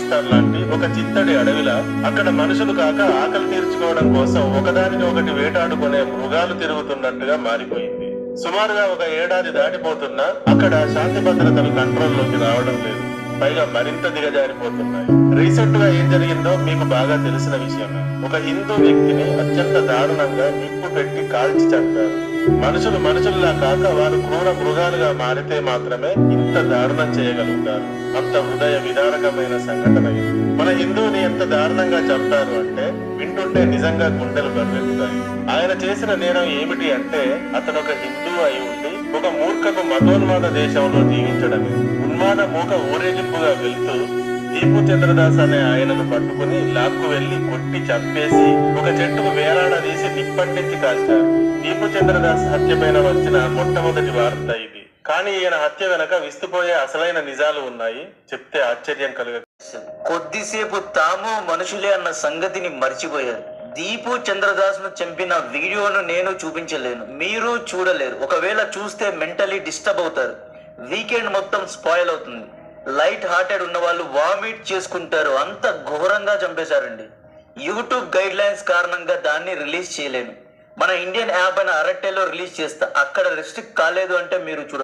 పాకిస్తాన్ లాంటి ఒక చిత్తడి అడవిలా అక్కడ మనుషులు కాక ఆకలి తీర్చుకోవడం కోసం ఒకదానిని ఒకటి వేటాడుకునే మృగాలు తిరుగుతున్నట్టుగా మారిపోయింది. సుమారుగా ఒక ఏడాది దాటిపోతున్నా అక్కడ శాంతి భద్రతలు కంట్రోల్లోకి రావడం లేదు. పైగా మరింత దిగజారిపోతున్నాయి. రీసెంట్ గా ఏం జరిగిందో మీకు బాగా తెలిసిన విషయమే. ఒక హిందూ వ్యక్తిని అత్యంత దారుణంగా నిప్పు పెట్టి కాల్చి చంపారు. మనుషులు మనుషుల్లా కాక వారు క్రూర మృగాలుగా మారితే మాత్రమే ఇంత దారుణం చేయగలుగుతారు. అంత హృదయ విదారకమైన సంఘటన ఇది. మన హిందువుని ఎంత దారుణంగా చంపారు అంటే వింటుంటే నిజంగా గుండెలు బర్రెత్తుతాయి. ఆయన చేసిన నేరం ఏమిటి అంటే అతను ఒక హిందూ అయి ఉండి ఒక మూర్ఖపు మతోన్మాద దేశంలో జీవించడమే. ఉన్మాద మూక ఊరేగింపుగా వెళ్తూ దీపు చంద్రదాస్ అనే ఆయనను పట్టుకుని లాక్కు వెళ్లి కొట్టి చంపేసి ఒక చెట్టుకు వేలాడదీసి నిప్పంటించి కాల్చారు. దీపు చంద్రదాస్ హత్య పైన వచ్చిన మొట్టమొదటి వార్త ఇది. కానీ ఈయన హత్య వెనక విస్తుపోయే అసలైన నిజాలు ఉన్నాయి. చెప్తే ఆశ్చర్యం కలుగ. కొద్దిసేపు తాము మనుషులే అన్న సంగతిని మర్చిపోయారు. దీపు చంద్రదాస్ ను చంపిన వీడియోను నేను చూపించలేను, మీరు చూడలేరు. ఒకవేళ చూస్తే మెంటలీ డిస్టర్బ్ అవుతారు. వీకెండ్ మొత్తం స్పాయిల్ అవుతుంది. లైట్ హార్టెడ్ ఉన్న వాళ్ళు వామిట్ చేసుకుంటారు. అంత ఘోరంగా చంపేశారండి. యూట్యూబ్ గైడ్ లైన్స్ కారణంగా దాన్ని రిలీజ్ చేయలేను. మన ఇండియన్ యాప్ అయిన అరట్టెలో రిలీజ్ చేస్తా. అక్కడ రెస్ట్రిక్ట్ కాలేదు అంటే మీరు చూడ